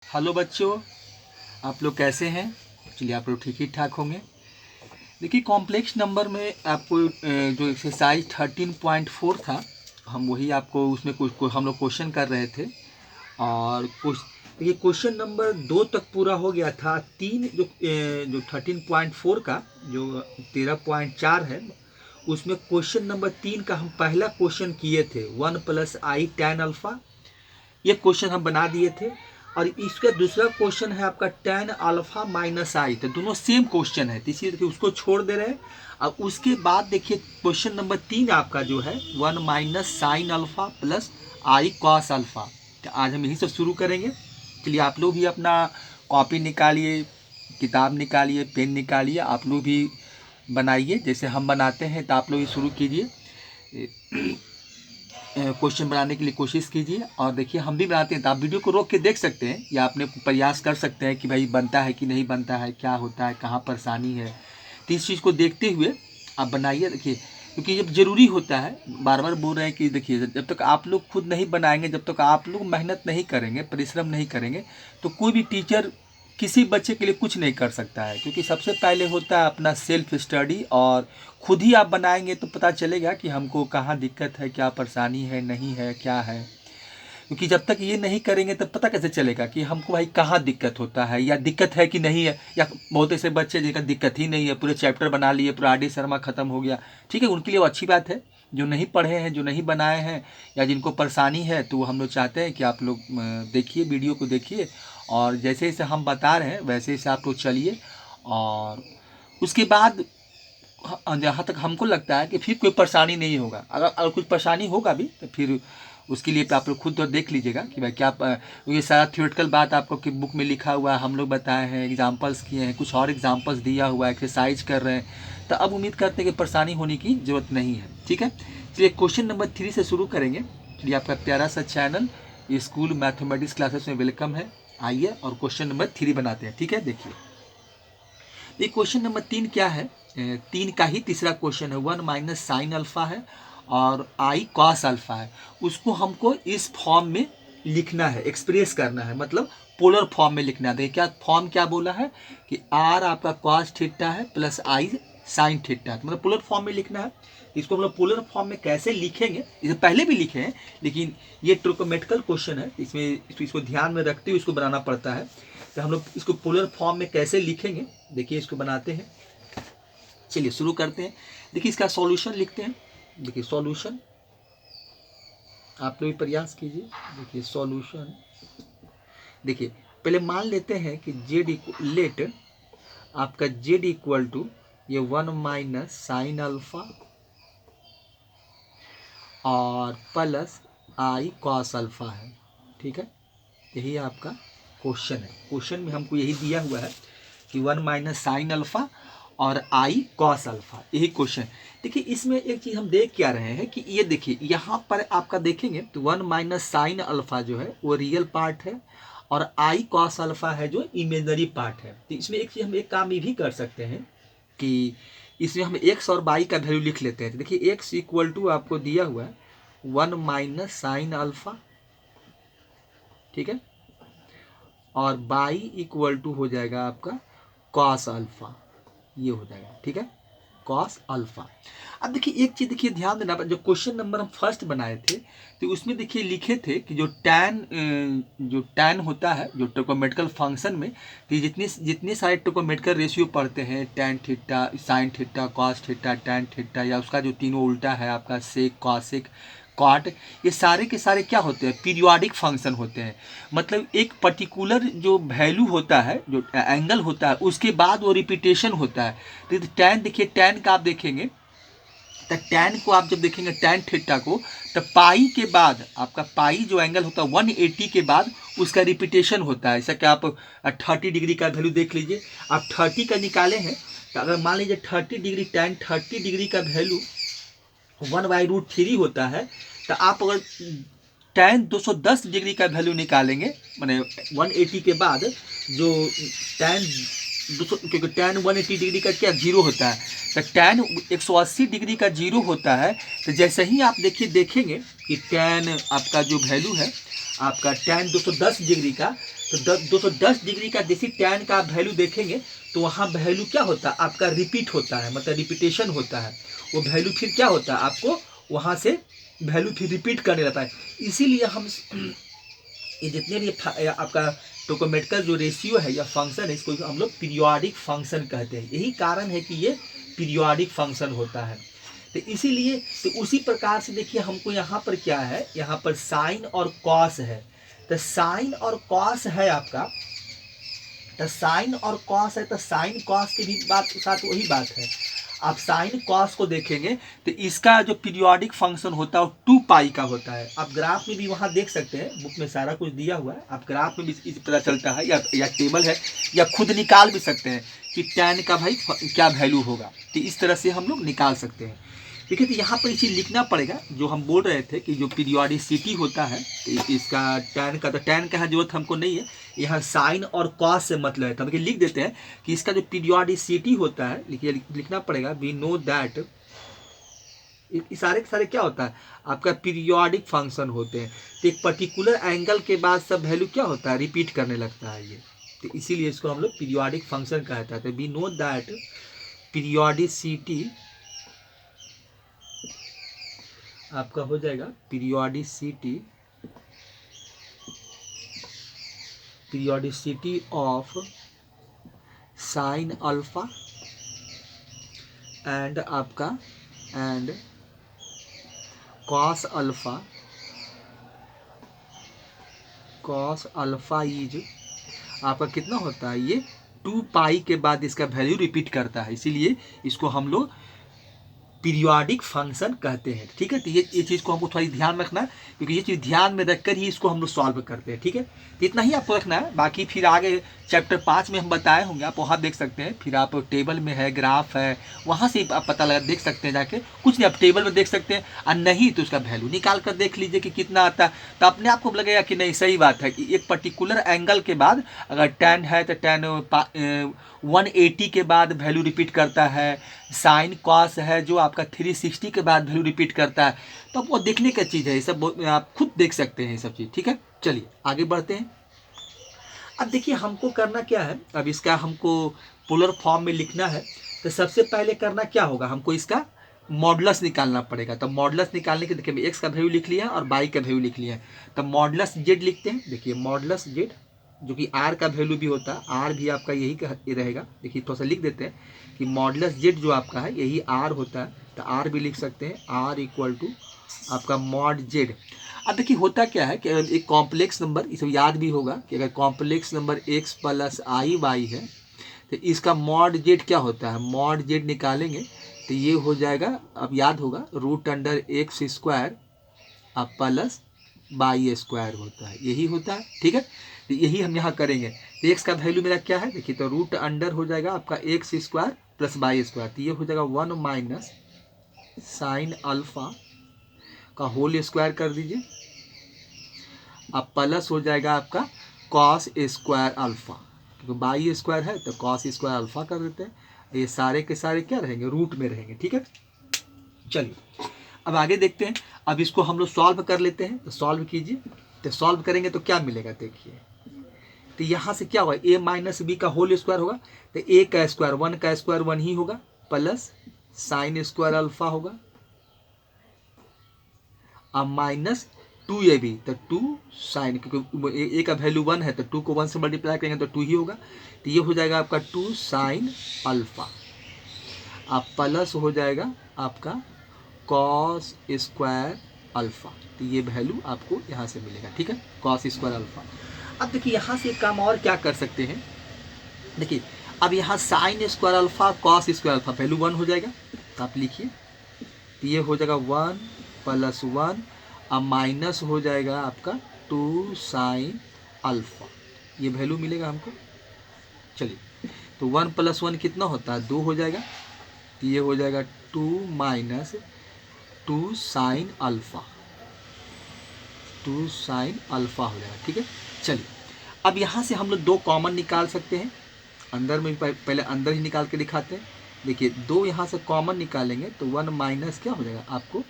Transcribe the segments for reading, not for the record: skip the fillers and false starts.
Hello बच्चों, आप लोग कैसे हैं? चलिए आप लोग ठीक ही ठाक होंगे। देखिए कॉम्प्लेक्स नंबर में आपको जो एक्सरसाइज 13.4 था, हम वही आपको उसमें कुछ हम लोग क्वेश्चन कर रहे थे। और देखिए क्वेश्चन नंबर 2 तक पूरा हो गया था। तीन जो 13.4 का जो 13.4 है, उसमें क्वेश्चन नंबर 3 का हम पहला क्वेश्चन किए थे 1 + i tan अल्फ़ा। ये क्वेश्चन हम बना दिए थे। और इसका दूसरा क्वेश्चन है आपका tan अल्फा माइनस आई। तो दोनों सेम क्वेश्चन है, तो इसीलिए देखिए उसको छोड़ दे रहे हैं। अब उसके बाद देखिए क्वेश्चन नंबर 3 आपका जो है 1 - sine alpha plus I cos alpha. तो आज हम यही से शुरू करेंगे। चलिए आप लोग भी अपना कॉपी निकालिए, किताब निकालिए, पेन निकालिए, आप लोग भी बनाइए जैसे हम बनाते हैं। तो आप लोग भी शुरू कीजिए, क्वेश्चन बनाने के लिए कोशिश कीजिए। और देखिए हम भी बनाते हैं, तो आप वीडियो को रोक के देख सकते हैं या अपने प्रयास कर सकते हैं कि भाई बनता है कि नहीं बनता है, क्या होता है, कहाँ परेशानी है। तो इस चीज़ को देखते हुए आप बनाइए। देखिए क्योंकि जब ज़रूरी होता है, बार बार बोल रहे हैं कि देखिए जब तक आप लोग खुद नहीं बनाएंगे, जब तक आप लोग मेहनत नहीं करेंगे, परिश्रम नहीं करेंगे, तो कोई भी टीचर किसी बच्चे के लिए कुछ नहीं कर सकता है। क्योंकि सबसे पहले होता है अपना सेल्फ स्टडी, और खुद ही आप बनाएंगे तो पता चलेगा कि हमको कहाँ दिक्कत है, क्या परेशानी है, नहीं है, क्या है। क्योंकि जब तक ये नहीं करेंगे तब पता कैसे चलेगा कि हमको भाई कहाँ दिक्कत होता है, या दिक्कत है कि नहीं है। या बहुत ऐसे बच्चे जिनका दिक्कत ही नहीं है, पूरे चैप्टर बना लिए, पूरा RD शर्मा ख़त्म हो गया। ठीक है, उनके लिए वो अच्छी बात है। जो नहीं पढ़े हैं, जो नहीं बनाए हैं, या जिनको परेशानी है, तो हम लोग चाहते हैं कि आप लोग देखिए, वीडियो को देखिए, और जैसे जैसे हम बता रहे हैं वैसे वैसे आप लोग चलिए। और उसके बाद जहाँ तक हमको लगता है कि फिर कोई परेशानी नहीं होगा। अगर कुछ परेशानी होगा भी तो फिर उसके लिए आप लोग खुद तो देख लीजिएगा कि भाई क्या ये सारा थ्योरेटिकल बात आपको कि बुक में लिखा हुआ है, हम लोग बताए हैं, एग्जांपल्स किए हैं, कुछ और एग्जांपल्स दिया हुआ है, एक्सरसाइज कर रहे हैं। तो अब उम्मीद करते हैं कि परेशानी होने की ज़रूरत नहीं है। ठीक है, चलिए क्वेश्चन नंबर 3 से शुरू करेंगे। चलिए आपका प्यारा सा चैनल स्कूल मैथमेटिक्स क्लासेस में वेलकम है। आइए और क्वेश्चन नंबर 3 बनाते हैं। ठीक है, देखिए ये क्वेश्चन नंबर 3 क्या है, 3 का ही तीसरा क्वेश्चन है। 1 - साइन अल्फा है और आई कॉस अल्फा है। उसको हमको इस फॉर्म में लिखना है, एक्सप्रेस करना है, मतलब पोलर फॉर्म में लिखना है। देखिए क्या फॉर्म क्या बोला है कि आर आपका कॉस थीटा है प्लस आई साइन थीटा है, मतलब पोलर फॉर्म में लिखना है। इसको हम लोग पोलर फॉर्म में कैसे लिखेंगे, इसे पहले भी लिखे हैं, लेकिन ये ट्रिग्नोमेट्रिकल क्वेश्चन है, इसमें इसको ध्यान में रखते हुए इसको बनाना पड़ता है। तो हम लोग इसको पोलर फॉर्म में कैसे लिखेंगे, देखिए इसको बनाते हैं। चलिए शुरू करते हैं। देखिए इसका सॉल्यूशन लिखते हैं। देखिए सॉल्यूशन आप लोग भी प्रयास कीजिए। देखिए सॉल्यूशन, देखिए पहले मान लेते हैं कि लेट आपका जेड इक्वल टू ये 1 - साइन अल्फा और प्लस आई कॉस अल्फा है। ठीक है, यही आपका क्वेश्चन है। क्वेश्चन में हमको यही दिया हुआ है कि 1 - साइन अल्फा और आई कॉस अल्फा, यही क्वेश्चन। देखिए इसमें एक चीज़ हम देख क्या रहे हैं कि ये देखिए यहाँ पर आपका देखेंगे तो 1 - साइन अल्फा जो है वो रियल पार्ट है, और आई कॉस अल्फा है जो इमेजनरी पार्ट है। तो इसमें एक चीज़ हम एक काम ये भी कर सकते हैं कि इसमें हम एक्स और वाई का वैल्यू लिख लेते हैं। तो देखिए एक्स इक्वल टू आपको दिया हुआ है 1 - साइन अल्फा, ठीक है, और बाई इक्वल टू हो जाएगा आपका कॉस अल्फा, ये हो जाएगा। ठीक है, कॉस अल्फा। अब देखिए एक चीज देखिए ध्यान देना, जो क्वेश्चन नंबर हम फर्स्ट बनाए थे तो उसमें देखिए लिखे थे कि जो टैन होता है जो ट्रिग्नोमेट्रिकल फंक्शन में, तो जितने जितने सारे ट्रिग्नोमेट्रिकल रेशियो पढ़ते हैं, tan theta, sign theta, cos theta, tan theta, या उसका जो तीनों उल्टा है आपका सेक, कॉसेक, कॉट, ये सारे के सारे क्या होते हैं, पीरियोडिक फंक्शन होते हैं। मतलब एक पर्टिकुलर जो वैल्यू होता है, जो एंगल होता है, उसके बाद वो रिपीटेशन होता है। तो टैन देखिए, टैन का आप देखेंगे तो टैन को आप जब देखेंगे टैन थीटा को, तो पाई के बाद आपका पाई जो एंगल होता है 180 के बाद उसका रिपीटेशन होता है। ऐसा कि आप 30 डिग्री का वैल्यू देख लीजिए, आप 30 का निकाले हैं, तो अगर मान लीजिए 30 डिग्री, टैन 30 डिग्री का वैल्यू 1/√3 होता है, तो आप अगर टैन 210 डिग्री का वैल्यू निकालेंगे, मैंने 180 के बाद जो टैन 200, क्योंकि टैन 180 डिग्री का क्या जीरो होता है, तो टैन 180 डिग्री का जीरो होता है। तो जैसे ही आप देखेंगे कि टैन आपका जो वैल्यू है आपका tan 210 डिग्री का, तो 210 डिग्री का जैसे tan का आप वैल्यू देखेंगे तो वहाँ वैल्यू क्या होता है आपका रिपीट होता है, मतलब रिपीटेशन होता है। वो वैल्यू फिर क्या होता है आपको वहाँ से वैल्यू फिर रिपीट करने लगता है। इसीलिए हम ये जितने भी आपका टोकोमेटिकल जो रेशियो है या फंक्शन है, इसको हम लोग पीरियोडिक फंक्शन कहते हैं। यही कारण है कि ये पीरियोडिक फंक्शन होता है। तो इसीलिए तो उसी प्रकार से देखिए हमको यहाँ पर क्या है, यहाँ पर साइन और कॉस है। तो साइन और कॉस है आपका, तो साइन और कॉस है, तो साइन कॉस की भी बात साथ वही बात है। आप साइन कॉस को देखेंगे तो इसका जो पीरियोडिक फंक्शन होता है वो 2 पाई का होता है। आप ग्राफ में भी वहाँ देख सकते हैं, बुक में सारा कुछ दिया हुआ है, आप ग्राफ में भी इस पता चलता है, या टेबल है, या खुद निकाल भी सकते हैं कि tan का भाई क्या वैल्यू होगा। तो इस तरह से हम लोग निकाल सकते हैं। देखिए तो यहाँ पर ये चीज़ लिखना पड़ेगा जो हम बोल रहे थे कि जो पीरियोडिसिटी होता है तो इसका tan का, तो tan का जरूरत हमको नहीं है, यहाँ साइन और कॉस से मतलब है। तो हम लिख देते हैं कि इसका जो पीरियोडिसिटी होता है, लिखिए लिखना पड़ेगा वी नो दैट, सारे के सारे क्या होता है आपका पीरियोडिक फंक्शन होते हैं। तो एक पर्टिकुलर एंगल के बाद सब वैल्यू क्या होता है रिपीट करने लगता है ये, तो इसीलिए इसको हम लोग पीरियोडिक फंक्शन कहते हैं। तो वी नो दैट पीरियोडिसिटी आपका हो जाएगा periodicity of sine alpha and आपका एंड कॉस अल्फा इज आपका कितना होता है, ये 2 पाई के बाद इसका वैल्यू रिपीट करता है, इसीलिए इसको हम लोग पीरियोडिक फंक्शन कहते हैं। ठीक है, तो ये चीज़ को हमको थोड़ी ध्यान रखना है, क्योंकि ये चीज़ ध्यान में रखकर ही इसको हम लोग सॉल्व करते हैं। ठीक है, तो इतना ही आपको रखना है, बाकी फिर आगे चैप्टर 5 में हम बताए होंगे, आप वहाँ देख सकते हैं। फिर आप टेबल में है, ग्राफ है, वहाँ से आप पता लगा देख सकते हैं जाके, कुछ नहीं आप टेबल में देख सकते हैं, और नहीं तो उसका वैल्यू निकाल कर देख लीजिए कि कितना आता है। तो अपने आप को लगेगा कि नहीं सही बात है कि एक पर्टिकुलर एंगल के बाद अगर tan है तो tan 180 के बाद वैल्यू रिपीट करता है, साइन कॉस है जो आपका 360 के बाद वैल्यू रिपीट करता है। तो वो देखने का चीज़ है, ये सब आप खुद देख सकते हैं ये सब चीज़। ठीक है, चलिए आगे बढ़ते हैं। अब देखिए हमको करना क्या है, अब इसका हमको पोलर फॉर्म में लिखना है। तो सबसे पहले करना क्या होगा, हमको इसका मॉडुलस निकालना पड़ेगा। तो मॉडुलस निकालने के देखिए एक्स का वैल्यू लिख लिया और वाई का वैल्यू लिख लिया। तो मॉडुलस जेड लिखते हैं। देखिए मॉडुलस जेड जो कि आर का वैल्यू भी होता है, आर भी आपका यही का रहेगा। देखिए थोड़ा सा लिख देते हैं कि मॉडुलस जेड जो आपका है यही आर होता है, तो आर भी लिख सकते हैं, आर इक्वल टू आपका मॉड जेड। अब देखिए होता क्या है कि अगर एक कॉम्प्लेक्स नंबर, इसे याद भी होगा कि अगर कॉम्प्लेक्स नंबर x प्लस आई वाई है तो इसका मॉड जेड क्या होता है, मॉड जेड निकालेंगे तो ये हो जाएगा, अब याद होगा, रूट अंडर एक्स स्क्वायर अब प्लस वाई स्क्वायर होता है, यही होता है। ठीक है, तो यही हम यहाँ करेंगे। तो एक्स का वैल्यू मेरा क्या है, देखिए तो रूट अंडर हो जाएगा आपका X square plus Y square, तो ये हो जाएगा 1 माइनस साइन अल्फा का होल स्क्वायर कर दीजिए, अब प्लस हो जाएगा आपका कॉस स्क्वायर अल्फा, क्योंकि बाई स्क्वायर है तो कॉस स्क्वायर अल्फा कर देते हैं। ये सारे के सारे क्या रहेंगे, रूट में रहेंगे। ठीक है, चलिए अब आगे देखते हैं। अब इसको हम लोग सॉल्व कर लेते हैं, तो सॉल्व कीजिए। तो सॉल्व करेंगे तो क्या मिलेगा, देखिए तो यहाँ से क्या होगा, ए माइनस बी का होल स्क्वायर होगा, तो ए का स्क्वायर 1 का स्क्वायर 1 ही होगा, प्लस साइन स्क्वायर अल्फा होगा, अब माइनस 2ab, तो 2 साइन, क्योंकि ए का वैल्यू 1 है तो 2 को 1 से मल्टीप्लाई करेंगे तो 2 ही होगा, तो ये हो जाएगा आपका 2 साइन अल्फा, अब प्लस हो जाएगा आपका कॉस स्क्वायर अल्फा, तो ये वैल्यू आपको यहाँ से मिलेगा। ठीक है, कॉस स्क्वायर अल्फा। अब देखिए यहाँ से एक काम और क्या कर सकते हैं, देखिए अब यहाँ sine square alpha cos square alpha value 1 हो जाएगा, तो आप लिखिए, तो ये हो जाएगा 1 प्लस 1, अब माइनस हो जाएगा आपका 2 साइन अल्फा, ये वैल्यू मिलेगा हमको। चलिए तो 1 प्लस 1 कितना होता है, 2 हो जाएगा, तो ये हो जाएगा 2 minus 2 sine alpha, 2 sine alpha हो जाएगा। ठीक है, चलिए अब यहाँ से हम लोग 2 कॉमन निकाल सकते हैं, अंदर में पहले अंदर ही निकाल के दिखाते हैं। देखिए 2 यहाँ से कॉमन निकालेंगे तो 1 माइनस क्या हो जाएगा आपको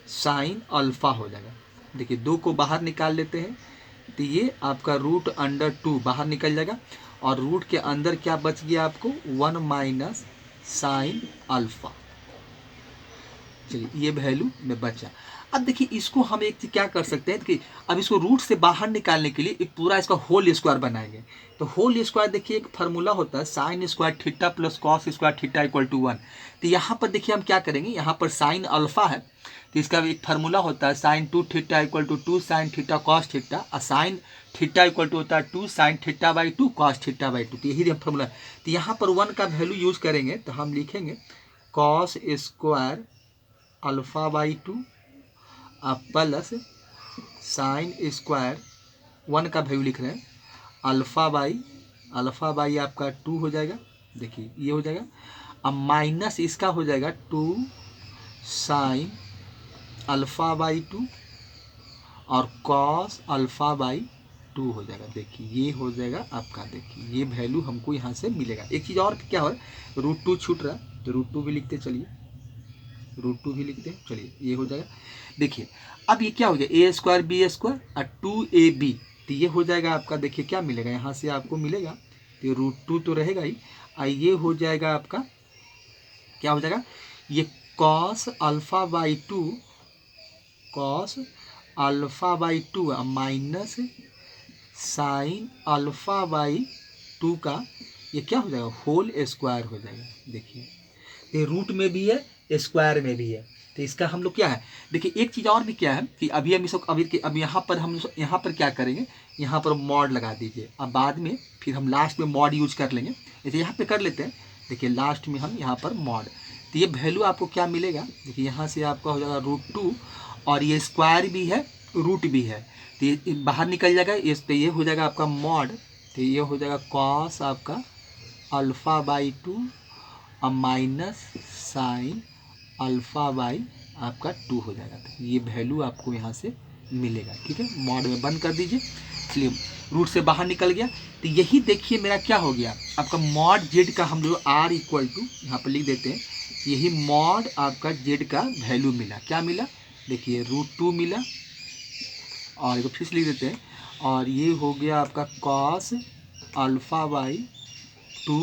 साइन अल्फा हो जाएगा। देखिए 2 को बाहर निकाल लेते हैं, तो ये आपका रूट अंडर 2 बाहर निकल जाएगा और रूट के अंदर क्या बच गया आपको 1 माइनस साइन अल्फा। चलिए ये वैल्यू में बचा। अब देखिए इसको हम एक चीज क्या कर सकते हैं कि अब इसको रूट से बाहर निकालने के लिए एक पूरा इसका होल स्क्वायर बनाएंगे। तो होल स्क्वायर देखिए एक फार्मूला होता है sine square theta plus cos square theta equal to 1। तो यहाँ पर देखिए हम क्या करेंगे, यहाँ पर साइन अल्फा है तो इसका एक फार्मूला होता है sine 2 theta equal to 2 sine theta cos theta, और साइन थीटा इक्वल टू होता है 2 sine theta by 2 cos theta by 2। तो यही फार्मूला। तो यहाँ पर 1 का वैल्यू यूज करेंगे तो हम लिखेंगे cos square alpha by 2 plus sine square 1 का वैल्यू लिख रहे हैं अल्फा बाई आपका 2 हो जाएगा। देखिए ये हो जाएगा। अब माइनस इसका हो जाएगा 2 साइन अल्फा बाई 2 और कॉस अल्फा बाई 2 हो जाएगा। देखिए ये हो जाएगा आपका। देखिए ये वैल्यू हमको यहाँ से मिलेगा। एक चीज़ और क्या हो रहा है, रूट 2 छूट रहा तो रूट 2 भी लिखते, चलिए रूट 2 भी लिखते हैं। चलिए ये हो जाएगा। देखिए अब ये क्या हो जाएगा ए स्क्वायर बी स्क्वायर और 2ab, तो ये हो जाएगा आपका। देखिए क्या मिलेगा यहाँ से आपको मिलेगा, तो रूट 2 तो रहेगा ही, और ये हो जाएगा आपका क्या हो जाएगा, ये cos alpha by 2 minus sine alpha by 2 का ये क्या हो जाएगा होल स्क्वायर हो जाएगा। देखिए ये रूट में भी है स्क्वायर में भी है। तो इसका हम लोग क्या है, देखिए एक चीज़ और भी क्या है कि अभी हम इसको अब यहाँ पर हम यहाँ पर क्या करेंगे, यहाँ पर मॉड लगा दीजिए। अब बाद में फिर हम लास्ट में मॉड यूज कर लेंगे। जैसे यहाँ पे कर लेते हैं, देखिए लास्ट में हम यहाँ पर मॉड, तो ये वैल्यू आपको क्या मिलेगा, देखिए यहाँ से आपका हो जाएगा रूट 2 और ये स्क्वायर भी है रूट भी है, तो ये बाहर निकल जाएगा। तो ये हो जाएगा आपका मॉड, तो ये हो जाएगा कॉस आपका अल्फा बाई 2 और माइनस साइन अल्फा बाई आपका 2 हो जाएगा। तो ये वैल्यू आपको यहाँ से मिलेगा। ठीक है, मॉड में बंद कर दीजिए। चलिए रूट से बाहर निकल गया। तो यही देखिए मेरा क्या हो गया आपका मॉड जेड का, हम जो आर इक्वल टू यहाँ पर लिख देते हैं, यही मॉड आपका जेड का वैल्यू मिला। क्या मिला, देखिए रूट 2 मिला और इसको फिर से लिख देते हैं, और ये हो गया आपका cos alpha by 2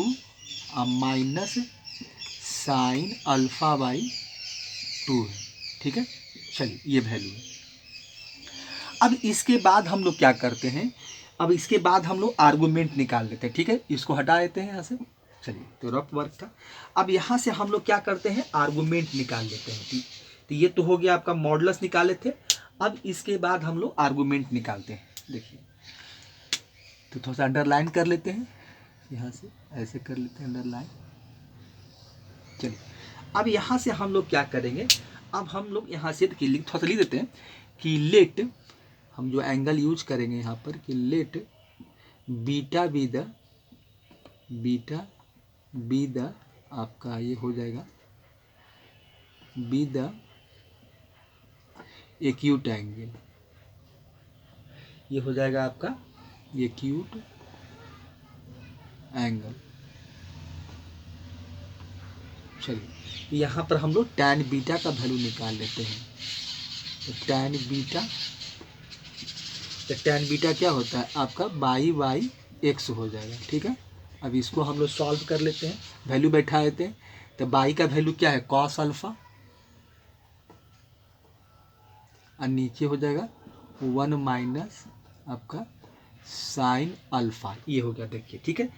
minus sine alpha by 2 है। ठीक है, चलिए ये वैल्यू है। अब इसके बाद हम लोग क्या करते हैं, अब इसके बाद हम लोग आर्गूमेंट निकाल लेते हैं। ठीक है, इसको हटा देते हैं यहाँ से। चलिए तो रफ वर्क था। अब यहाँ से हम लोग क्या करते हैं, आर्गूमेंट निकाल लेते हैं। तो ये तो हो गया आपका मॉडुलस निकाले थे। अब इसके बाद हम लोग आर्गूमेंट निकालते हैं। देखिए तो थोड़ा सा अंडरलाइन कर लेते हैं, यहाँ से ऐसे कर लेते हैं अंडरलाइन। चलिए अब यहाँ से हम लोग क्या करेंगे, अब हम लोग यहाँ से थोड़ा सा लिख देते हैं कि लेट, हम जो एंगल यूज करेंगे यहाँ पर कि लेट बीटा बी द आपका ये हो जाएगा बी द एक्यूट एंगल, ये हो जाएगा आपका एक्यूट एंगल। चलिए यहाँ पर हम लोग टैन बीटा का वैल्यू निकाल लेते हैं। तो टैन बीटा क्या होता है आपका बाई एक्स हो जाएगा। ठीक है, अब इसको हम लोग सॉल्व कर लेते हैं, वैल्यू बैठा देते हैं। तो बाई का वैल्यू क्या है कॉस अल्फा, और नीचे हो जाएगा 1 माइनस आपका साइन अल्फा, ये हो गया। देखिए ठीक है,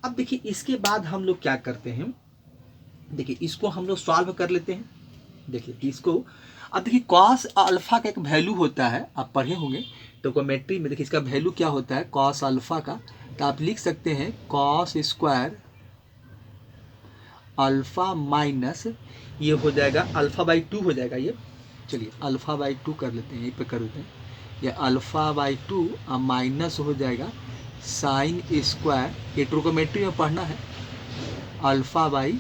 अब देखिए इसके बाद हम लोग क्या करते हैं, देखिए इसको हम लोग सॉल्व कर लेते हैं। देखिए इसको अब देखिए कॉस अल्फा का एक वैल्यू होता है, आप पढ़े होंगे टोकोमेट्री में। देखिए इसका वैल्यू क्या होता है कॉस अल्फा का, तो आप लिख सकते हैं कॉस स्क्वायर अल्फा माइनस ये हो जाएगा अल्फा बाई 2 हो जाएगा ये। चलिए अल्फा बाई 2 कर लेते हैं, यहीं पे कर लेते हैं। ये अल्फा बाई 2 माइनस हो जाएगा साइन स्क्वायर, ये ट्रोकोमेट्री में पढ़ना है, अल्फा बाई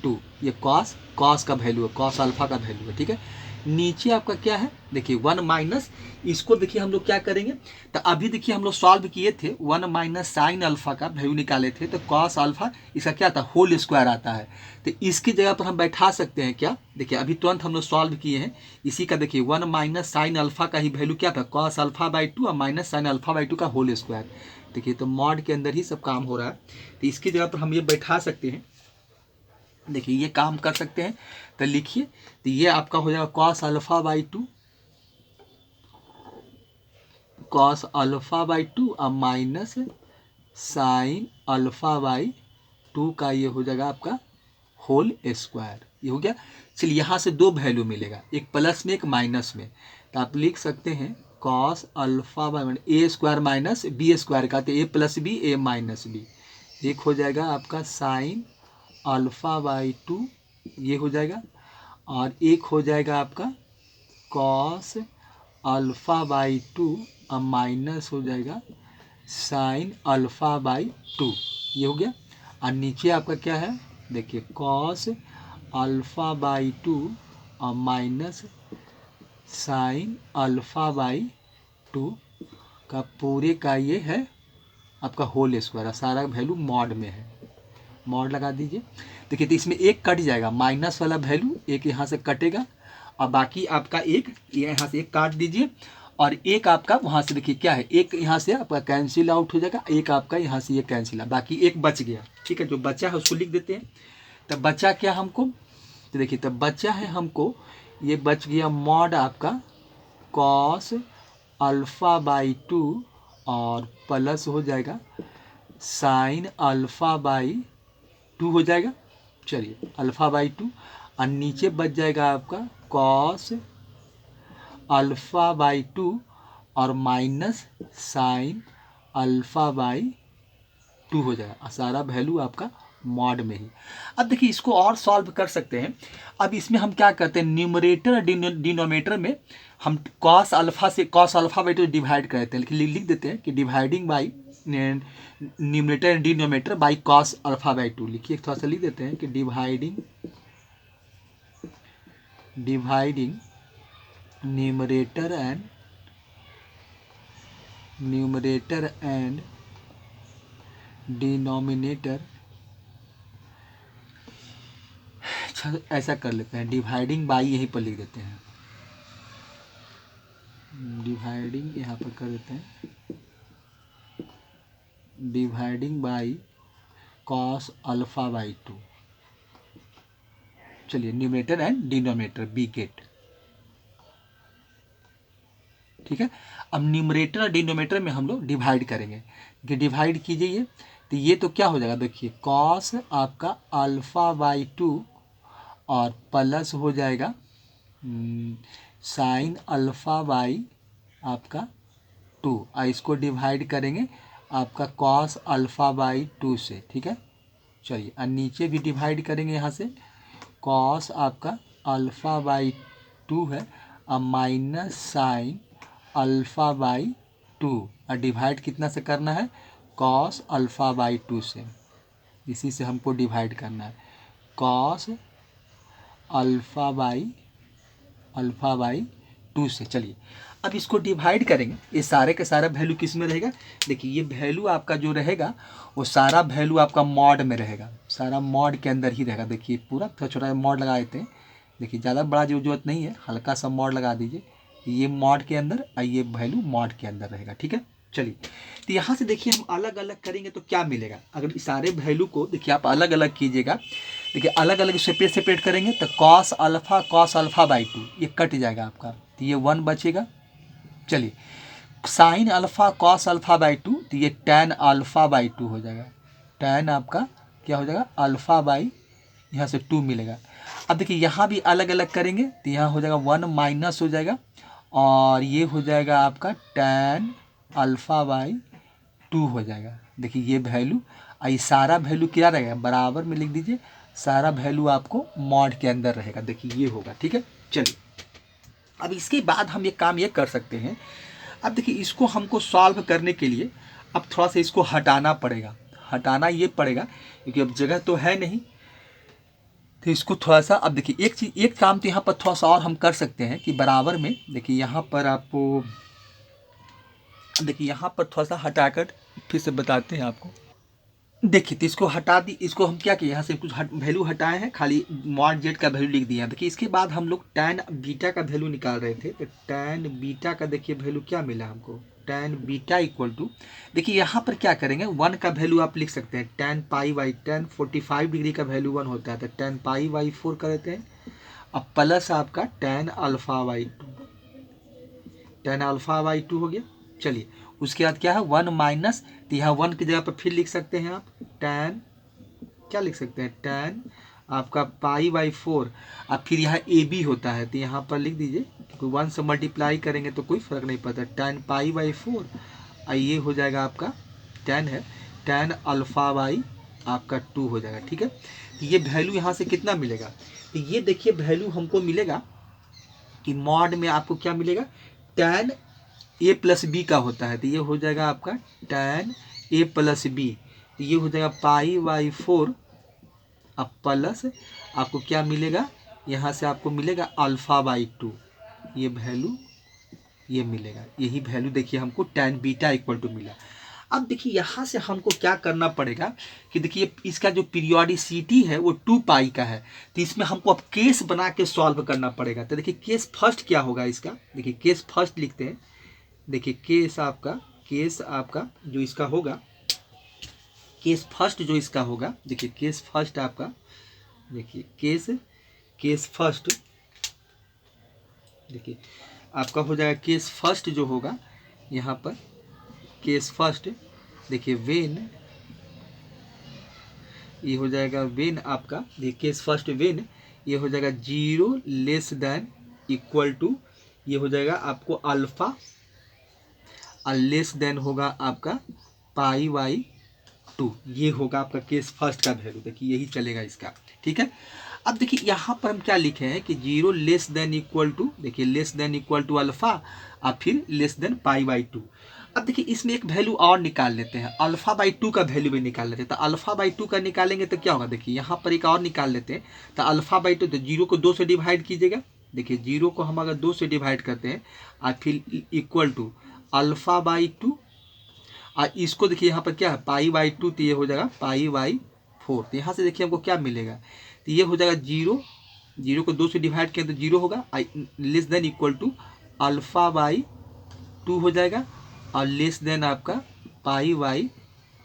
2, ये कॉस का वैल्यू है, कॉस अल्फा का वैल्यू है। ठीक है, नीचे आपका क्या है, देखिए 1 माइनस, इसको देखिए हम लोग क्या करेंगे, तो अभी देखिए हम लोग सॉल्व किए थे 1 माइनस साइन अल्फा का वैल्यू निकाले थे, तो कॉस अल्फा इसका क्या था, होल स्क्वायर आता है। तो इसकी जगह पर हम बैठा सकते हैं क्या, देखिए अभी तुरंत हम लोग सॉल्व किए हैं इसी का, देखिए 1 माइनस साइन अल्फा का ही वैल्यू क्या था, कॉस अल्फा बाई 2 और माइनस साइन अल्फा बाई 2 का होल स्क्वायर। देखिए तो मॉड के अंदर ही सब काम हो रहा है, तो इसकी जगह पर हम ये बैठा सकते हैं, देखिए ये काम कर सकते हैं। तो लिखिए, तो ये आपका हो जाएगा cos alpha by 2, cos alpha by 2 और माइनस साइन अल्फा बाई 2 का ये हो जाएगा आपका होल स्क्वायर। ये हो गया। चलिए यहाँ से दो वैल्यू मिलेगा, एक प्लस में एक माइनस में, तो आप लिख सकते हैं cos alpha by A square minus B square का, तो A plus B A minus B, एक हो जाएगा आपका साइन अल्फा बाई 2, ये हो जाएगा, और एक हो जाएगा आपका कॉस अल्फा बाई 2 और माइनस हो जाएगा साइन अल्फा बाई 2, ये हो गया। और नीचे आपका क्या है, देखिए कॉस अल्फा बाई 2 और माइनस साइन अल्फा बाई 2 का पूरे का ये है आपका होल स्क्वायर, सारा वैल्यू मॉड में है, मॉड लगा दीजिए। देखिए तो इसमें एक कट जाएगा, माइनस वाला वैल्यू एक यहाँ से कटेगा, और बाकी आपका एक यहाँ से एक काट दीजिए, और एक आपका वहाँ से देखिए क्या है, एक यहाँ से आपका कैंसिल आउट हो जाएगा, एक आपका यहाँ से ये कैंसिल है, बाकी एक बच गया। ठीक है, जो बचा है उसको लिख देते हैं। तब बचा क्या हमको, तो देखिए तब बचा है हमको, ये बच गया मॉड आपका कॉस अल्फा बाई 2 और प्लस हो जाएगा साइन अल्फा बाई 2 हो जाएगा। चलिए अल्फा बाई 2, और नीचे बच जाएगा आपका कॉस अल्फा बाई 2 और माइनस साइन अल्फा बाई 2 हो जाएगा, और सारा वैल्यू आपका मॉड में ही। अब देखिए इसको और सॉल्व कर सकते हैं। अब इसमें हम क्या करते हैं, न्यूमरेटर डिनोमिनेटर में हम कॉस अल्फा से कॉस अल्फा बाई 2 डिवाइड करते हैं, लिख देते हैं कि dividing by numerator and denominator by cos alpha by 2, लिखिए थोड़ा सा लिख देते हैं कि डिवाइडिंग न्यूमरेटर एंड डिनोमिनेटर, ऐसा कर लेते हैं, डिवाइडिंग बाई यहीं पर लिख देते हैं, डिवाइडिंग यहाँ पर कर देते हैं, dividing by cos alpha by 2। चलिए numerator and denominator be get, ठीक है। अब न्यूमरेटर और डिनोमिनेटर में हम लोग डिवाइड करेंगे, कि डिवाइड कीजिए, तो ये तो क्या हो जाएगा, देखिए कॉस आपका अल्फा बाई 2 और प्लस हो जाएगा साइन अल्फा बाई आपका 2, और इसको डिवाइड करेंगे आपका कॉस अल्फा बाई 2 से, ठीक है। चलिए और नीचे भी डिवाइड करेंगे, यहाँ से कॉस आपका अल्फा बाई 2 है और माइनस साइन अल्फा बाई 2, और डिवाइड कितना से करना है, कॉस अल्फा बाई 2 से, इसी से हमको डिवाइड करना है, कॉस अल्फा बाई 2 से। चलिए अब इसको डिवाइड करेंगे, ये सारे का सारा वैल्यू किस में रहेगा, देखिए ये वैल्यू आपका जो रहेगा वो सारा वैल्यू आपका मॉड में रहेगा, सारा मॉड के अंदर ही रहेगा। देखिए पूरा थोड़ा छोटा मॉड लगा देते हैं, देखिए ज़्यादा बड़ा जरूरत नहीं है, हल्का सा मॉड लगा दीजिए, ये मॉड के अंदर और ये वैल्यू मॉड के अंदर रहेगा, ठीक है। चलिए तो यहाँ से देखिए हम अलग अलग करेंगे तो क्या मिलेगा, अगर इस सारे वैल्यू को देखिए आप अलग अलग कीजिएगा, देखिए अलग अलग सेपरेट करेंगे तो कॉस अल्फा बाई 2 ये कट जाएगा आपका, तो ये 1 बचेगा। चलिए sine alpha cos alpha by 2, तो ये टैन अल्फा बाई 2 हो जाएगा, टैन आपका क्या हो जाएगा, अल्फा बाई यहाँ से 2 मिलेगा। अब देखिए यहाँ भी अलग अलग करेंगे तो यहाँ हो जाएगा 1 माइनस हो जाएगा, और ये हो जाएगा आपका टैन अल्फा बाई 2 हो जाएगा। देखिए ये वैल्यू, ये सारा वैल्यू क्या रहेगा, बराबर में लिख दीजिए, सारा वैल्यू आपको मॉड के अंदर रहेगा, देखिए ये होगा, ठीक है। चलिए अब इसके बाद हम ये काम ये कर सकते हैं, अब देखिए इसको हमको सॉल्व करने के लिए अब थोड़ा सा इसको हटाना पड़ेगा, हटाना ये पड़ेगा क्योंकि अब जगह तो है नहीं, तो इसको थोड़ा सा, अब देखिए एक चीज़, एक काम तो यहाँ पर थोड़ा सा और हम कर सकते हैं कि बराबर में देखिए यहाँ पर आपको, देखिए यहाँ पर थोड़ा सा हटाकर फिर से बताते हैं आपको। देखिए तो इसको हटा दी, इसको हम क्या किए, यहाँ से कुछ वैल्यू हटाए हैं, खाली मॉड जेड का वैल्यू लिख दिया। देखिए इसके बाद हम लोग टैन बीटा का वैल्यू निकाल रहे थे, तो टैन बीटा का देखिए वैल्यू क्या मिला हमको, टैन बीटा इक्वल टू, देखिए यहाँ पर क्या करेंगे, 1 का वैल्यू आप लिख सकते हैं, tan pi by tan 45 degree का वैल्यू 1 होता है, तो टैन पाई बाई 4 कर देते हैं। अब प्लस आपका tan alpha by 2, tan alpha by 2 हो गया। चलिए उसके बाद क्या है 1 माइनस, तो यहाँ 1 की जगह पर फिर लिख सकते हैं आप टैन, क्या लिख सकते हैं, टैन आपका पाई बाई 4, अब फिर यहाँ ए बी होता है तो यहाँ पर लिख दीजिए, क्योंकि 1 से मल्टीप्लाई करेंगे तो कोई फ़र्क नहीं पड़ता, टैन पाई बाई 4, और ये हो जाएगा आपका टैन है, टैन अल्फ़ा बाई आपका 2 हो जाएगा। ठीक है, तो ये वैल्यू यहाँ से कितना मिलेगा, तो ये देखिए वैल्यू हमको मिलेगा कि मॉड में आपको क्या मिलेगा, टैन ए प्लस बी का होता है, तो ये हो जाएगा आपका टैन ए प्लस बी, तो ये हो जाएगा पाई बाई 4, अब प्लस आपको क्या मिलेगा, यहाँ से आपको मिलेगा अल्फ़ा बाई 2, ये वैल्यू ये मिलेगा, यही वैल्यू देखिए हमको टैन बीटा इक्वल टू मिला। अब देखिए यहाँ से हमको क्या करना पड़ेगा कि देखिए इसका जो पीरियोडिसिटी है वो 2 पाई का है, तो इसमें हमको अब केस बना के सॉल्व करना पड़ेगा। तो देखिए केस फर्स्ट क्या होगा इसका, देखिए केस फर्स्ट लिखते हैं, देखिए केस आपका जो इसका होगा, केस फर्स्ट जो इसका होगा, देखिए केस फर्स्ट आपका, देखिए केस फर्स्ट, देखिए आपका हो जाएगा केस फर्स्ट जो होगा यहाँ पर, केस फर्स्ट देखिए वेन, ये हो जाएगा वेन आपका, देखिए केस फर्स्ट वेन, ये हो जाएगा 0 लेस देन इक्वल टू, ये हो जाएगा आपको अल्फ़ा, और लेस देन होगा आपका पाई बाई 2, ये होगा आपका केस फर्स्ट का वैल्यू, देखिए यही चलेगा इसका। ठीक है, अब देखिए यहाँ पर हम क्या लिखे हैं कि 0 लेस देन इक्वल टू, देखिए less than equal to alpha और फिर लेस देन पाई बाई 2। अब देखिए इसमें एक वैल्यू और निकाल लेते हैं, अल्फ़ा बाई 2 का वैल्यू भी निकाल लेते हैं, तो अल्फ़ा बाई 2 का निकालेंगे तो क्या होगा, देखिए यहाँ पर एक और निकाल लेते हैं, तो अल्फ़ा बाई 2, तो 0 को 2 से डिवाइड कीजिएगा, देखिए 0 को हम अगर 2 से डिवाइड करते हैं और फिर इक्वल टू अल्फ़ा बाई 2, और इसको देखिए यहाँ पर क्या है पाई बाई 2, तो ये हो जाएगा पाई बाई 4, तो यहाँ से देखिए हमको क्या मिलेगा, तो ये हो जाएगा 0 को 2 से डिवाइड किया तो 0 होगा, less than equal to alpha by 2 हो जाएगा, और लेस देन आपका पाई बाई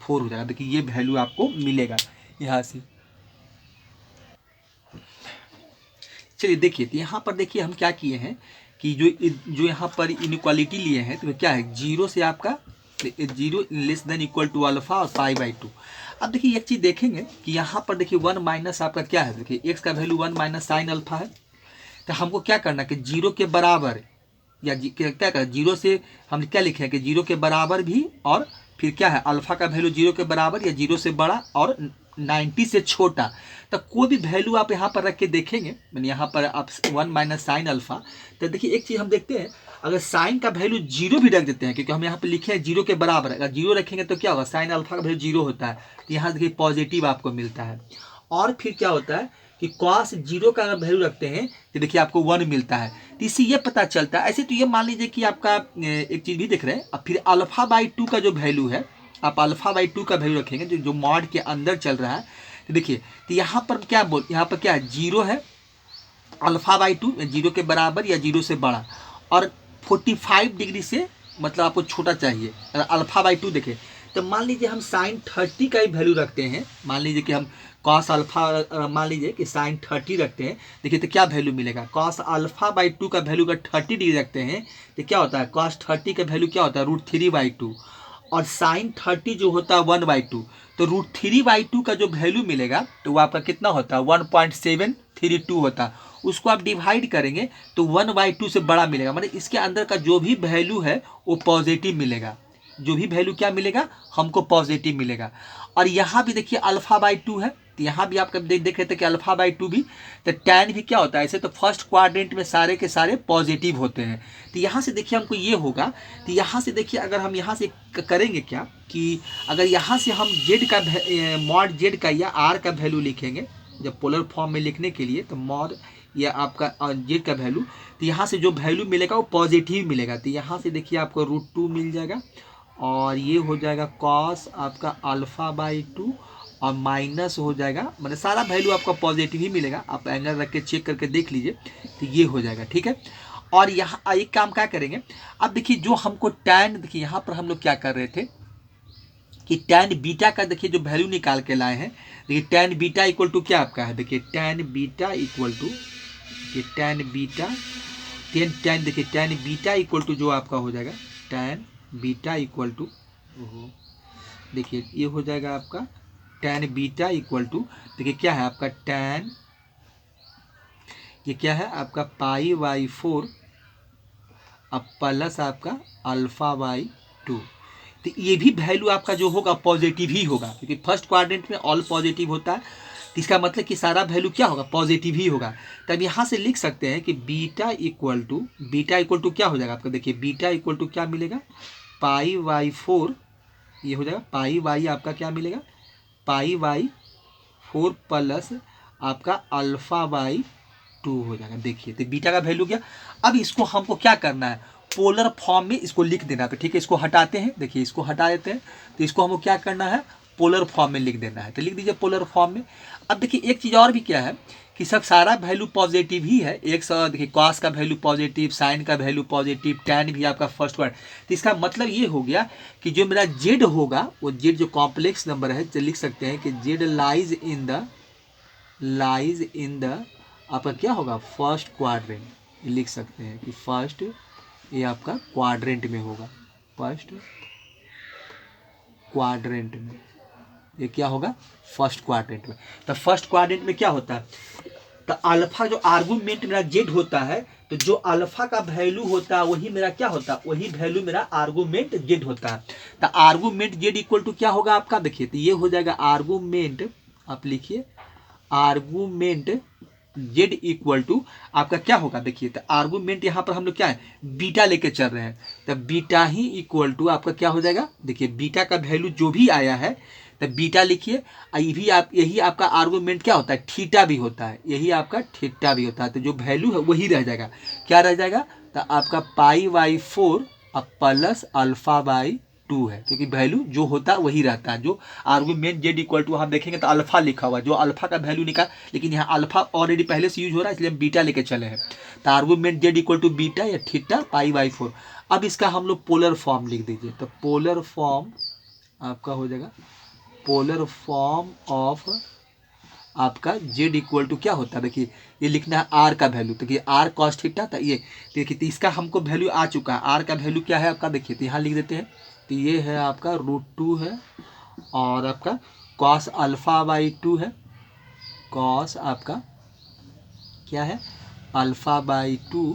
4 हो जाएगा। देखिए ये वैल्यू आपको मिलेगा यहाँ से। चलिए देखिए, तो यहाँ पर देखिए हम क्या किए हैं कि जो यहाँ पर इनइक्वालिटी लिए हैं, तो क्या है 0 से आपका 0 less than equal to alpha और पाई बाई 2। अब देखिए एक चीज़ देखेंगे कि यहाँ पर देखिए 1 माइनस आपका क्या है, देखिए एक्स का वैल्यू 1 माइनस साइन अल्फ़ा है, तो हमको क्या करना है कि 0 के बराबर, या क्या करें 0 से हम क्या लिखे हैं कि 0 के बराबर भी, और फिर क्या है अल्फ़ा का वैल्यू 0 के बराबर या 0 से बड़ा और 90 से छोटा, तो कोई भी वैल्यू आप यहाँ पर रख के देखेंगे, मैंने यहाँ पर आप 1 माइनस साइन अल्फ़ा, तो देखिए एक चीज़ हम देखते हैं, अगर साइन का वैल्यू 0 भी रख देते हैं, क्योंकि हम यहाँ पे लिखे हैं 0 के बराबर, अगर 0 रखेंगे तो क्या होगा, साइन अल्फ़ा का वैल्यू 0 होता है, तो यहाँ देखिए पॉजिटिव आपको मिलता है। और फिर क्या होता है कि कॉस 0 का अगर वैल्यू रखते हैं तो देखिए आपको 1 मिलता है, तो इससे ये पता चलता है। ऐसे तो ये मान लीजिए कि आपका एक चीज़ भी देख रहे हैं, अब फिर अल्फ़ा बाई 2 का जो वैल्यू है, आप अल्फ़ा बाई 2 का वैल्यू रखेंगे जो मॉड के अंदर चल रहा है, तो देखिए तो यहाँ पर क्या है 0 है, अल्फ़ा बाई 2 0 के बराबर या 0 से बड़ा, और 45 डिग्री से मतलब आपको छोटा चाहिए। अगर अल्फ़ा बाई 2 देखें तो मान लीजिए हम साइन 30 का ही वैल्यू रखते हैं, मान लीजिए कि हम कॉस अल्फ़ा मान लीजिए कि साइन 30 रखते हैं, देखिए तो क्या वैल्यू मिलेगा, कॉस अल्फ़ा बाई 2 का वैल्यू अगर 30 डिग्री रखते हैं तो क्या होता है, कॉस 30 का वैल्यू क्या होता है √3/2, और साइन 30 जो होता है 1/2, तो √3/2 का जो वैल्यू मिलेगा तो वो आपका कितना होता है 1.732 होता है, उसको आप डिवाइड करेंगे तो 1/2 से बड़ा मिलेगा, मतलब इसके अंदर का जो भी वैल्यू है वो पॉजिटिव मिलेगा, जो भी वैल्यू क्या मिलेगा हमको पॉजिटिव मिलेगा। और यहाँ भी देखिए अल्फ़ा बाई 2 है, तो यहाँ भी आप देख रहे थे कि अल्फ़ा बाई 2 भी, तो टैन भी क्या होता है ऐसे, तो फर्स्ट क्वाड्रेंट में सारे के सारे पॉजिटिव होते हैं, तो यहाँ से देखिए हमको ये होगा, तो यहाँ से देखिए अगर हम यहाँ से करेंगे क्या कि अगर यहाँ से हम जेड का मॉड जेड का या आर का वैल्यू लिखेंगे, जब पोलर फॉर्म में लिखने के लिए तो मॉड या आपका जेड का वैल्यू, तो यहाँ से जो वैल्यू मिलेगा वो पॉजिटिव मिलेगा। तो यहाँ से देखिए आपको √2 मिल जाएगा और ये हो जाएगा कॉस आपका अल्फ़ा बाई 2 और माइनस हो जाएगा, मतलब सारा वैल्यू आपका पॉजिटिव ही मिलेगा। आप एंगल रख के चेक करके देख लीजिए, तो ये हो जाएगा, ठीक है। और यहाँ एक काम क्या करेंगे, अब देखिए जो हमको टैन, देखिए यहाँ पर हम लोग क्या कर रहे थे कि टैन बीटा का देखिए जो वैल्यू निकाल के लाए हैं। देखिए टैन बीटा इक्वल टू क्या आपका है, देखिए tan beta equal to, tan beta देखिए टैन बीटा इक्वल टू जो आपका हो जाएगा टैन बीटा इक्वल टू, देखिए ये हो जाएगा आपका टैन बीटा इक्वल टू, देखिए क्या है आपका टैन, ये क्या है आपका पाई बाई 4 अब प्लस आपका अल्फ़ा बाई 2। तो ये भी वैल्यू आपका जो होगा पॉजिटिव ही होगा, क्योंकि फर्स्ट क्वाड्रेंट में ऑल पॉजिटिव होता है, तो इसका मतलब कि सारा वैल्यू क्या होगा, पॉजिटिव ही होगा। तब यहाँ से लिख सकते हैं कि बीटा इक्वल टू क्या हो जाएगा आपका, देखिए बीटा इक्वल टू क्या मिलेगा, पाई बाई 4, ये हो जाएगा पाई बाई आपका क्या मिलेगा, पाई बाई 4 प्लस आपका अल्फ़ा बाई 2 हो जाएगा। देखिए तो बीटा का वैल्यू क्या, अब इसको हमको क्या करना है, पोलर फॉर्म में इसको लिख देना है। तो ठीक है, इसको हटाते हैं, देखिए इसको हटा देते हैं, तो इसको हमको क्या करना है, पोलर फॉर्म में लिख देना है। तो लिख दीजिए पोलर फॉर्म में। अब देखिए एक चीज़ और भी क्या है कि सब सारा वैल्यू पॉजिटिव ही है, एक सौ देखिए कॉस का वैल्यू पॉजिटिव, साइन का वैल्यू पॉजिटिव, टैन भी आपका फर्स्ट वर्ड। तो इसका मतलब ये हो गया कि जो मेरा जेड होगा, वो जेड जो कॉम्प्लेक्स नंबर है, तो लिख सकते हैं कि जेड लाइज इन द आपका क्या होगा, फर्स्ट क्वाड्रेंट, लिख सकते हैं कि फर्स्ट, ये आपका क्वाड्रेंट में होगा, फर्स्ट क्वाड्रेंट में, ये क्या होगा, फर्स्ट क्वाड्रेंट में। तो फर्स्ट क्वाड्रेंट में क्या होता है, तो अल्फा जो आर्गुमेंट मेरा जेड होता है, तो जो अल्फा का वैल्यू होता है वही मेरा क्या होता है, वही वैल्यू मेरा आर्गुमेंट जेड होता है। तो आर्गुमेंट जेड इक्वल टू क्या होगा आपका, देखिए तो ये हो जाएगा आर्गुमेंट, आप लिखिए आर्गुमेंट जेड इक्वल टू आपका क्या होगा, देखिए तो आर्गुमेंट यहाँ पर हम लोग क्या है, बीटा लेके चल रहे हैं, तो बीटा ही इक्वल टू आपका क्या हो जाएगा, देखिए बीटा का वैल्यू जो भी आया है तो बीटा लिखिए, यही आपका आर्गुमेंट क्या होता है, थीटा भी होता है, यही आपका थीटा भी होता है। तो जो वैल्यू है वही रह जाएगा, क्या रह जाएगा, तो आपका पाई बाई 4 अब प्लस अल्फा बाई 2 है, क्योंकि वैल्यू जो होता है वही रहता है। जो आर्गुमेंट जेड इक्वल टू हम देखेंगे तो अल्फा लिखा हुआ है, जो अल्फा का वैल्यू निकाल, लेकिन यहाँ अल्फा ऑलरेडी पहले से यूज हो रहा है, इसलिए हम बीटा लेके चले हैं। तो argument Z equal to beta या थीटा पाई बाई 4। अब इसका हम लोग पोलर फॉर्म लिख दीजिए, तो पोलर फॉर्म आपका हो जाएगा, पोलर फॉर्म ऑफ आपका जेड इक्वल टू क्या होता है, देखिए ये लिखना है आर का वैल्यू, तो ये आर कॉस थीटा, तो ये देखिए तो इसका हमको वैल्यू आ चुका है, आर का वैल्यू क्या है आपका, देखिए तो यहाँ लिख देते हैं, तो ये है आपका √2 है और आपका कॉस अल्फ़ा बाई 2 है, कॉस आपका क्या है अल्फ़ा बाई 2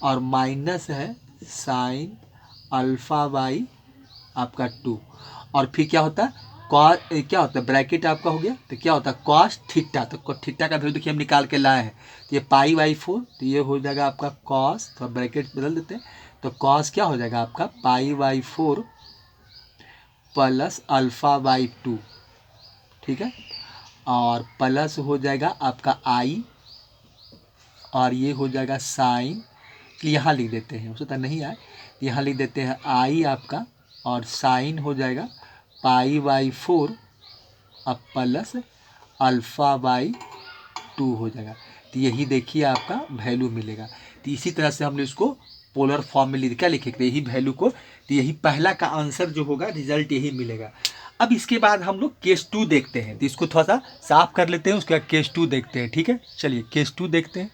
और माइनस है साइन अल्फ़ा बाई आपका 2, और फिर क्या होता है क्या होता है ब्रैकेट आपका हो गया, तो क्या होता है कॉस थीटा, तो थीटा का वैल्यू देखिए हम निकाल के लाए हैं, तो ये पाई बाई 4, तो ये हो जाएगा आपका कॉस, तो ब्रैकेट बदल देते हैं, तो कॉस क्या हो जाएगा आपका पाई बाई 4 प्लस अल्फ़ा बाई 2, ठीक है, और प्लस हो जाएगा आपका आई, और ये हो जाएगा साइन, यहाँ लिख देते हैं, उससे नहीं आए, यहाँ लिख देते हैं आई आपका, और साइन हो जाएगा पाई बाई 4 अब प्लस अल्फ़ा बाई 2 हो जाएगा। तो यही देखिए आपका वैल्यू मिलेगा। तो इसी तरह से हमने इसको पोलर फॉर्म में क्या लिखेंगे, यही वैल्यू को, तो यही पहला का आंसर जो होगा, रिजल्ट यही मिलेगा। अब इसके बाद हम लोग केस 2 देखते हैं, तो इसको थोड़ा सा साफ कर लेते हैं, उसके बाद केस 2 देखते हैं, ठीक है। चलिए केस 2 देखते हैं।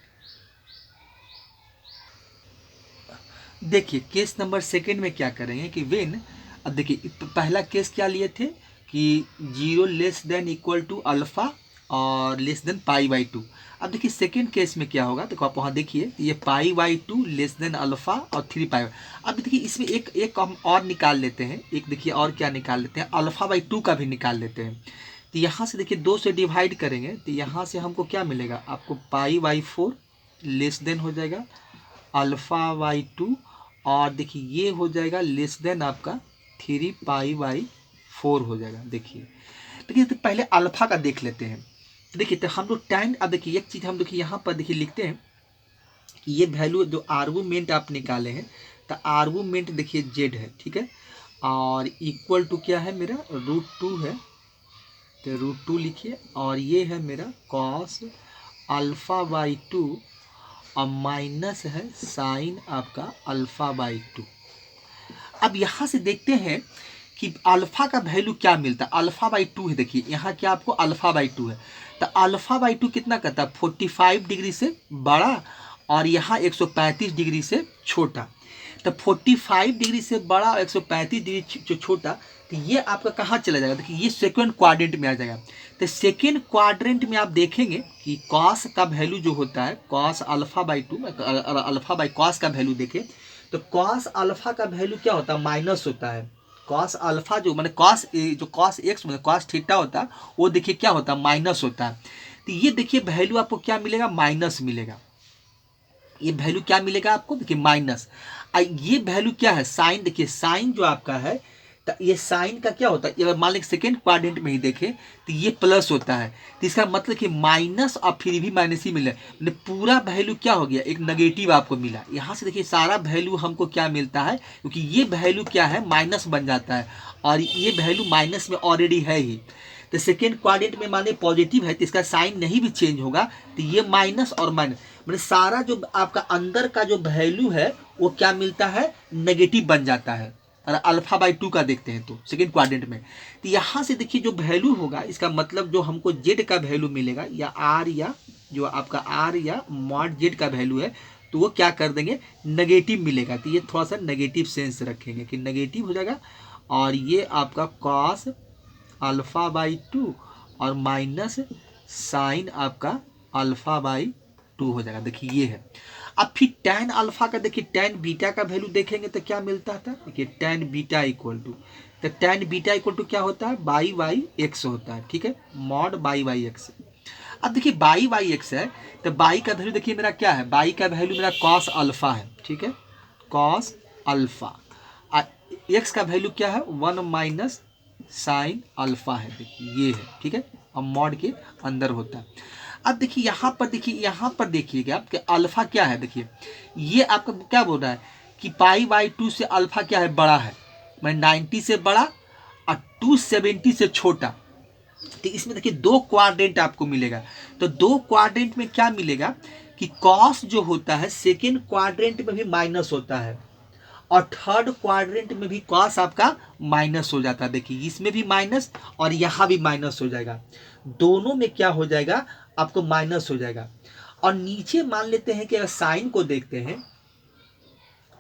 देखिए केस नंबर 2 में क्या करेंगे कि वेन, अब देखिए पहला केस क्या लिए थे कि 0 less than equal to alpha और लेस देन पाई बाई 2। अब देखिए सेकेंड केस में क्या होगा, तो आप वहाँ देखिए ये पाई बाई 2 लेस देन अल्फ़ा और 3 पाई। अब देखिए इसमें एक हम और निकाल लेते हैं, एक देखिए और क्या निकाल लेते हैं, अल्फ़ा बाई 2 का भी निकाल लेते हैं। तो यहाँ से देखिए 2 से डिवाइड करेंगे, तो यहाँ से हमको क्या मिलेगा, आपको पाई बाई 4 लेस देन हो जाएगा अल्फ़ा बाई 2, और देखिए ये हो जाएगा लेस देन आपका 3 पाई बाई 4 हो जाएगा। देखिए तो पहले अल्फ़ा का देख लेते हैं, देखिए तो हम लोग tan, अब देखिए एक चीज़ हम देखिए यहाँ पर देखिए लिखते हैं कि ये वैल्यू जो आर्गूमेंट आप निकाले हैं, तो आर्गूमेंट देखिए z है, ठीक है, और इक्वल टू क्या है मेरा √2 है, तो √2 लिखिए, और ये है मेरा cos α/2 और माइनस है साइन आपका α/2। अब यहाँ से देखते हैं कि अल्फ़ा का वैल्यू क्या मिलता है, α/2 है, देखिए यहाँ क्या आपको α/2 है, तो α/2 कितना करता है 45 डिग्री से बड़ा और यहाँ 135 डिग्री से छोटा। तो 45 डिग्री से बड़ा और 135 डिग्री जो छोटा, तो ये आपका कहाँ चला जाएगा, देखिए ये सेकंड क्वाड्रेंट में आ जाएगा। तो सेकंड क्वाड्रेंट में आप देखेंगे कि कॉस का वैल्यू जो होता है cos α/2, अल्फ़ा/cos का वैल्यू देखें तो cos अल्फ़ा का वैल्यू क्या होता है माइनस होता है। cos अल्फ़ा जो मैंने cos x मतलब cos थीटा होता है वो देखिए क्या होता है माइनस होता है। तो ये देखिए वैल्यू आपको क्या मिलेगा माइनस मिलेगा, ये वैल्यू क्या मिलेगा आपको देखिए माइनस। ये वैल्यू क्या है साइन, देखिए साइन जो आपका है तो ये साइन का क्या होता है, अगर मान लीजिए सेकेंड क्वाड्रेंट में ही देखें तो ये प्लस होता है, तो इसका मतलब कि माइनस और फिर भी माइनस ही मिला, मतलब पूरा वैल्यू क्या हो गया एक नेगेटिव आपको मिला। यहाँ से देखिए सारा वैल्यू हमको क्या मिलता है, क्योंकि ये वैल्यू क्या है माइनस बन जाता है और ये वैल्यू माइनस में ऑलरेडी है ही। तो सेकेंड क्वाड्रेंट में माने पॉजिटिव है तो इसका साइन नहीं भी चेंज होगा, तो ये माइनस और माइनस मतलब सारा जो आपका अंदर का जो वैल्यू है वो क्या मिलता है नेगेटिव बन जाता है। और α/2 का देखते हैं तो सेकेंड क्वाड्रेंट में, तो यहाँ से देखिए जो वैल्यू होगा इसका मतलब जो हमको z का वैल्यू मिलेगा या r या जो आपका r या मॉड z का वैल्यू है तो वो क्या कर देंगे नेगेटिव मिलेगा। तो ये थोड़ा सा नेगेटिव सेंस रखेंगे कि नेगेटिव हो जाएगा और ये आपका cos α/2 और माइनस साइन आपका α/2 हो जाएगा। देखिए ये है। अब फिर tan अल्फा का देखिए tan बीटा का वैल्यू देखेंगे तो क्या मिलता था, देखिए tan बीटा इक्वल टू, तो tan बीटा इक्वल टू क्या होता है y/x होता है, ठीक है, मॉड y/x। अब देखिए y/x है तो y का वैल्यू देखिए मेरा क्या है, y का वैल्यू मेरा cos अल्फा है, ठीक है, cos अल्फा, x का वैल्यू क्या है 1 माइनस साइन अल्फा है, देखिए ये है, ठीक है, और मॉड के अंदर होता है। अब देखिए यहाँ पर देखिएगा कि अल्फा क्या है, देखिए ये आपका क्या बोल रहा है कि π/2 से अल्फा क्या है बड़ा है, मैं 90 से बड़ा और 270 से छोटा। तो इसमें देखिए दो क्वाड्रेंट आपको मिलेगा, तो दो क्वाड्रेंट में क्या मिलेगा कि कॉस जो होता है सेकेंड क्वाड्रेंट में भी माइनस होता है और थर्ड क्वाड्रेंट में भी कॉस आपका माइनस हो जाता है। देखिए इसमें भी माइनस और यहाँ भी माइनस हो जाएगा, दोनों में क्या हो जाएगा आपको माइनस हो जाएगा। और नीचे मान लेते हैं कि अगर साइन को देखते हैं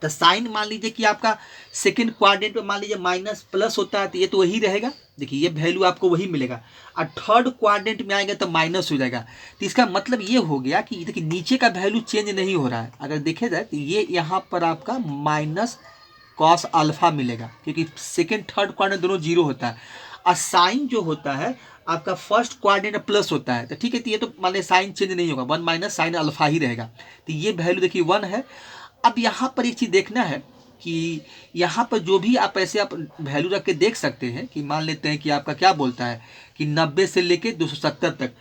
तो साइन मान लीजिए कि आपका सेकंड क्वाड्रेंट में मान लीजिए माइनस प्लस होता है तो ये तो वही रहेगा, देखिए ये वैल्यू आपको वही मिलेगा। और थर्ड क्वाड्रेंट में आएगा तो माइनस हो जाएगा, तो इसका मतलब ये हो गया कि देखिए नीचे का वैल्यू चेंज नहीं हो रहा है। अगर देखा जाए तो ये यहाँ पर आपका माइनस कॉस अल्फा मिलेगा क्योंकि सेकेंड थर्ड क्वाड्रेंट दोनों जीरो होता है, और साइन जो होता है आपका फर्स्ट क्वाड्रेंट प्लस होता है, तो ठीक है, तो ये तो मान लीजिए साइन चेंज नहीं होगा, 1 माइनस साइन अल्फा ही रहेगा, तो ये वैल्यू देखिए 1 है। अब यहाँ पर एक चीज़ देखना है कि यहाँ पर जो भी आप ऐसे आप वैल्यू रख के देख सकते हैं कि मान लेते हैं कि आपका क्या बोलता है कि 90 से लेके 270 तक,